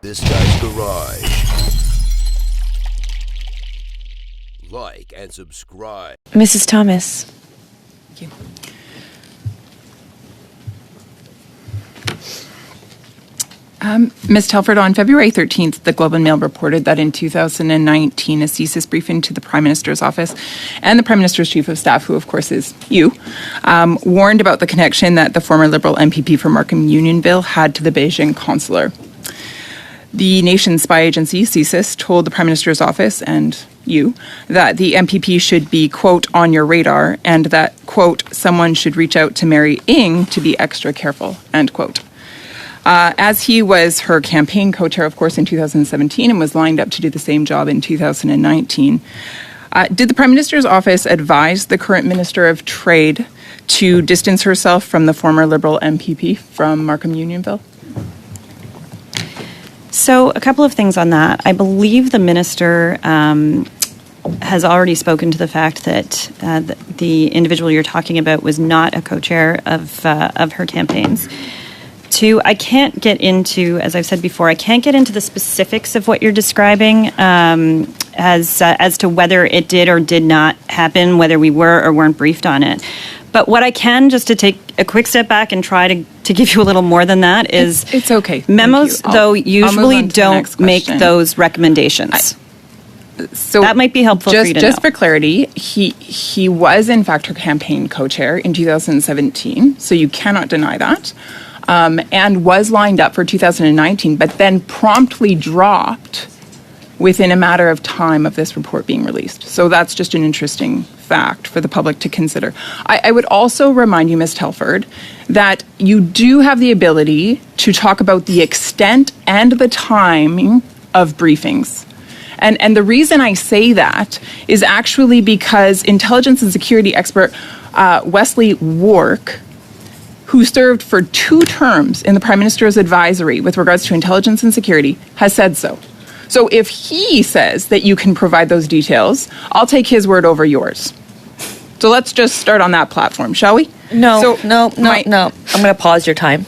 This Guy's Garage. Like and subscribe. Mrs. Thomas. Thank you. Ms. Telford, on February 13th, the Globe and Mail reported that in 2019, a CSIS briefing to the Prime Minister's office and the Prime Minister's Chief of Staff, who of course is you, warned about the connection that the former Liberal MPP from Markham Unionville had to the Beijing consular. The nation's spy agency, CSIS, told the Prime Minister's office and you that the MPP should be, quote, on your radar, and that, quote, someone should reach out to Mary Ng to be extra careful, end quote. As he was her campaign co-chair, of course, in 2017 and was lined up to do the same job in 2019, did the Prime Minister's office advise the current Minister of Trade to distance herself from the former Liberal MPP from Markham Unionville? So a couple of things on that. I believe the Minister has already spoken to the fact that the individual you're talking about was not a co-chair of her campaigns. Two, I can't get into, as I've said before, I can't get into the specifics of what you're describing as to whether it did or did not happen, whether we were or weren't briefed on it. But what I can, just to take a quick step back and try to give you a little more than that, is it's okay. Memos, though, usually don't make those recommendations. So that might be helpful for you to know. Just for clarity, he was in fact her campaign co-chair in 2017, so you cannot deny that. And was lined up for 2019, but then promptly dropped within a matter of time of this report being released. So that's just an interesting fact for the public to consider. I would also remind you, Ms. Telford, that you do have the ability to talk about the extent and the timing of briefings. And the reason I say that is actually because intelligence and security expert Wesley Wark, who served for 2 terms in the Prime Minister's advisory with regards to intelligence and security, has said so. So if he says that you can provide those details, I'll take his word over yours. So let's just start on that platform, shall we? No. I'm going to pause your time.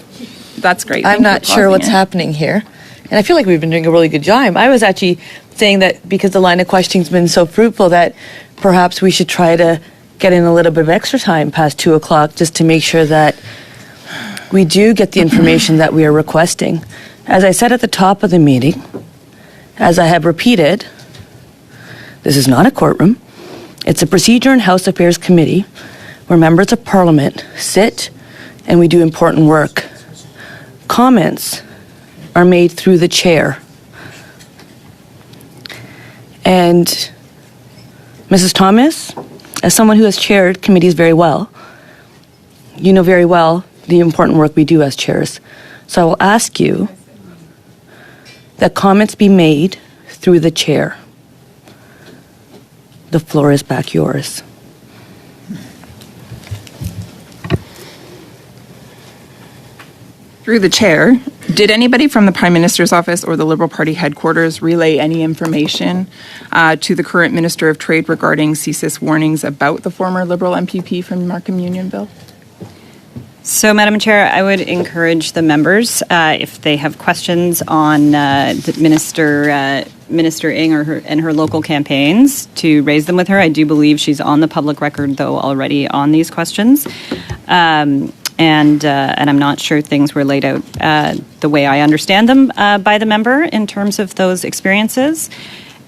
That's great. I'm not sure what's happening here. And I feel like we've been doing a really good job. I was actually saying that because the line of questioning's been so fruitful that perhaps we should try to get in a little bit of extra time past 2 o'clock just to make sure that we do get the information that we are requesting. As I said at the top of the meeting, as I have repeated, this is not a courtroom. It's a Procedure and House Affairs Committee where members of Parliament sit and we do important work. Comments are made through the chair. And Mrs. Thomas, as someone who has chaired committees very well, you know very well the important work we do as chairs. So I will ask you that comments be made through the chair. The floor is back yours. Through the chair, did anybody from the Prime Minister's office or the Liberal Party headquarters relay any information to the current Minister of Trade regarding CSIS warnings about the former Liberal MPP from Markham Unionville? So, Madam Chair, I would encourage the members, if they have questions on the Minister Ng and her local campaigns, to raise them with her. I do believe she's on the public record, though, already on these questions. And I'm not sure things were laid out the way I understand them by the member in terms of those experiences.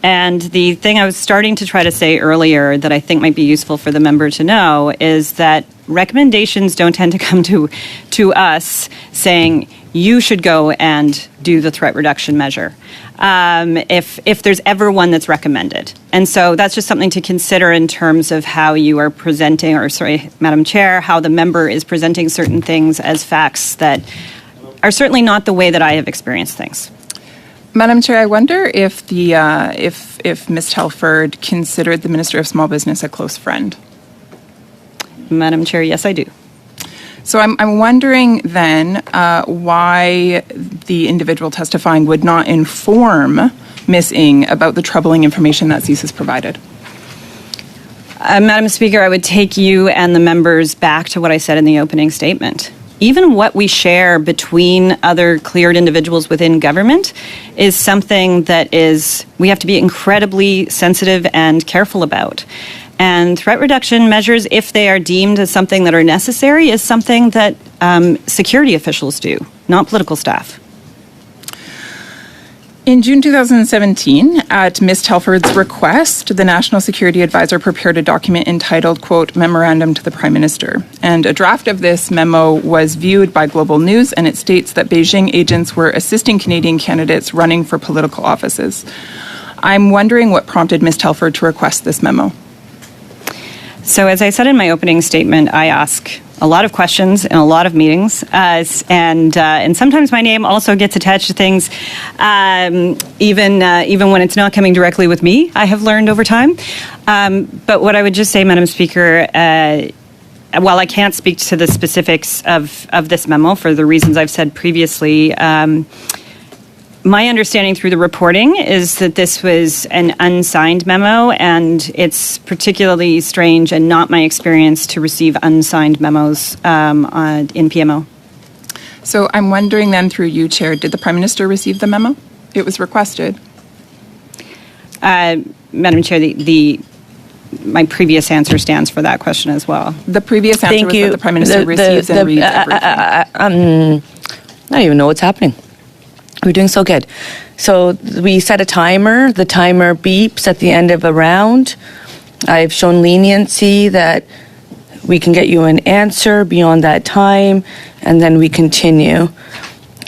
And the thing I was starting to try to say earlier that I think might be useful for the member to know is that recommendations don't tend to come to us saying you should go and do the threat reduction measure if there's ever one that's recommended. And so that's just something to consider in terms of how you are presenting, or sorry, Madam Chair, how the member is presenting certain things as facts that are certainly not the way that I have experienced things. Madam Chair, I wonder if if Ms. Telford considered the Minister of Small Business a close friend. Madam Chair, yes, I do. So I'm wondering then why the individual testifying would not inform Ms. Ng about the troubling information that CSIS provided. Madam Speaker, I would take you and the members back to what I said in the opening statement. even what we share between other cleared individuals within government is something that we have to be incredibly sensitive and careful about. And threat reduction measures, if they are deemed as something that are necessary, is something that security officials do, not political staff. In June 2017, at Ms. Telford's request, the National Security Advisor prepared a document entitled, quote, Memorandum to the Prime Minister. And a draft of this memo was viewed by Global News, and it states that Beijing agents were assisting Canadian candidates running for political offices. I'm wondering what prompted Ms. Telford to request this memo. So as I said in my opening statement, I ask a lot of questions in a lot of meetings, and sometimes my name also gets attached to things, even when it's not coming directly with me, I have learned over time. But what I would just say, Madam Speaker, while I can't speak to the specifics of this memo for the reasons I've said previously, my understanding through the reporting is that this was an unsigned memo, and it's particularly strange and not my experience to receive unsigned memos in PMO. So I'm wondering then, through you, Chair, did the Prime Minister receive the memo? It was requested. Madam Chair, my previous answer stands for that question as well. The previous answer was that the Prime Minister receives and reads everything. I don't even know what's happening. We're doing so good. So we set a timer. The timer beeps at the end of a round. I've shown leniency that we can get you an answer beyond that time, and then we continue.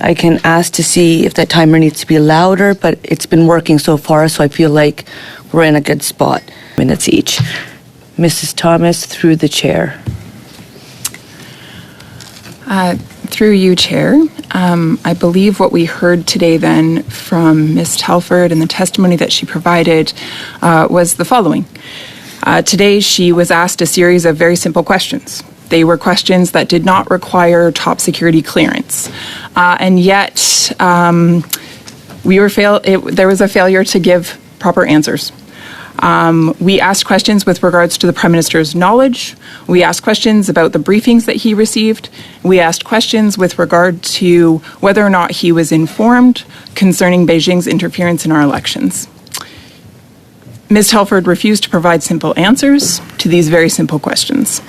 I can ask to see if that timer needs to be louder, but it's been working so far, so I feel like we're in a good spot. Minutes each. Mrs. Thomas, through the chair. Through you, Chair, I believe what we heard today then from Ms. Telford and the testimony that she provided was the following. Today she was asked a series of very simple questions. They were questions that did not require top security clearance. And yet there was a failure to give proper answers. We asked questions with regards to the Prime Minister's knowledge. We asked questions about the briefings that he received. We asked questions with regard to whether or not he was informed concerning Beijing's interference in our elections. Ms. Telford refused to provide simple answers to these very simple questions.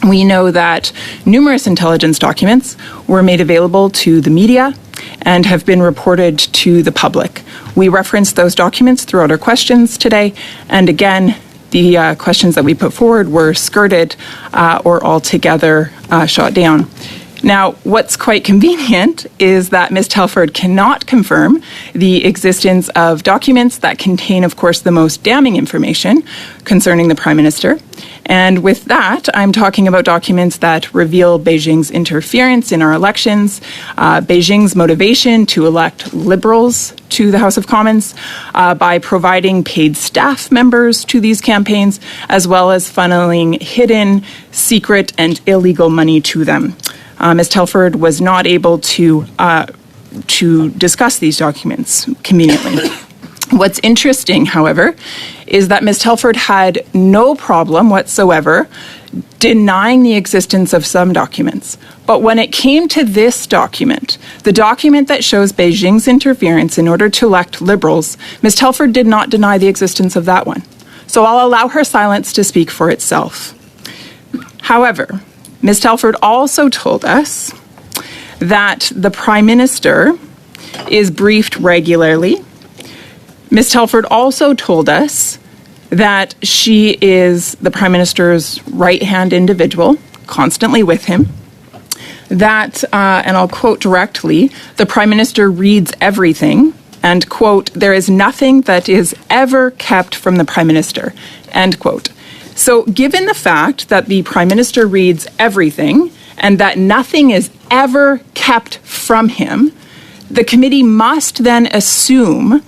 We know that numerous intelligence documents were made available to the media and have been reported to the public. We referenced those documents throughout our questions today, and again, the questions that we put forward were skirted or altogether shot down. Now, what's quite convenient is that Ms. Telford cannot confirm the existence of documents that contain, of course, the most damning information concerning the Prime Minister. And with that, I'm talking about documents that reveal Beijing's interference in our elections, Beijing's motivation to elect Liberals to the House of Commons by providing paid staff members to these campaigns, as well as funneling hidden, secret, and illegal money to them. Ms. Telford was not able to discuss these documents conveniently. What's interesting, however, is that Ms. Telford had no problem whatsoever denying the existence of some documents. But when it came to this document, the document that shows Beijing's interference in order to elect Liberals, Ms. Telford did not deny the existence of that one. So I'll allow her silence to speak for itself. However, Ms. Telford also told us that the Prime Minister is briefed regularly. Ms. Telford also told us that she is the Prime Minister's right-hand individual, constantly with him. That, and I'll quote directly, the Prime Minister reads everything, and, quote, there is nothing that is ever kept from the Prime Minister, end quote. So given the fact that the Prime Minister reads everything and that nothing is ever kept from him, the committee must then assume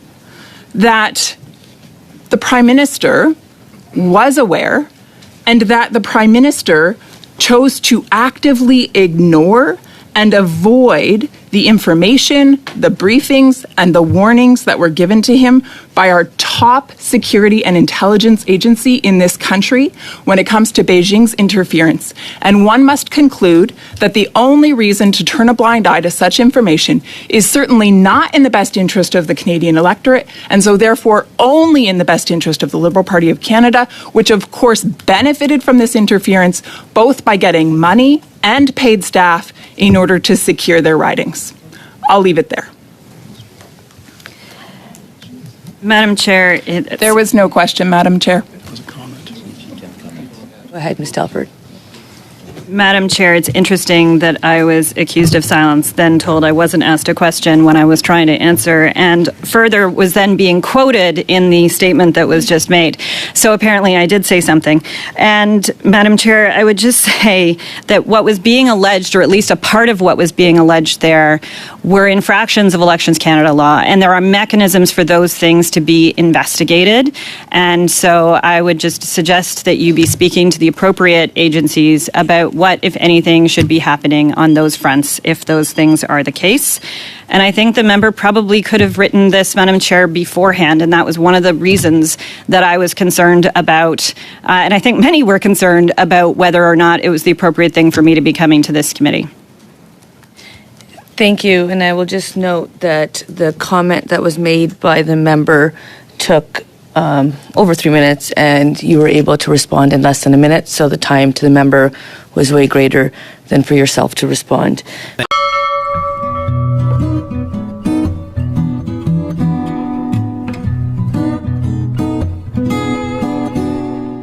that the Prime Minister was aware and that the Prime Minister chose to actively ignore and avoid the information, the briefings, and the warnings that were given to him by our top security and intelligence agency in this country when it comes to Beijing's interference. And one must conclude that the only reason to turn a blind eye to such information is certainly not in the best interest of the Canadian electorate, and so therefore only in the best interest of the Liberal Party of Canada, which of course benefited from this interference both by getting money and paid staff in order to secure their ridings. I'll leave it there. Madam Chair, There was no question, Madam Chair. Go ahead, Ms. Telford. Madam Chair, it's interesting that I was accused of silence, then told I wasn't asked a question when I was trying to answer, and further was then being quoted in the statement that was just made. So apparently I did say something. And Madam Chair, I would just say that what was being alleged, or at least a part of what was being alleged there, were infractions of Elections Canada law, and there are mechanisms for those things to be investigated. And so I would just suggest that you be speaking to the appropriate agencies about what, if anything, should be happening on those fronts if those things are the case. And I think the member probably could have written this, Madam Chair, beforehand, and that was one of the reasons that I was concerned about, and I think many were concerned about whether or not it was the appropriate thing for me to be coming to this committee. Thank you. And I will just note that the comment that was made by the member took over 3 minutes, and you were able to respond in less than a minute. So the time to the member was way greater than for yourself to respond.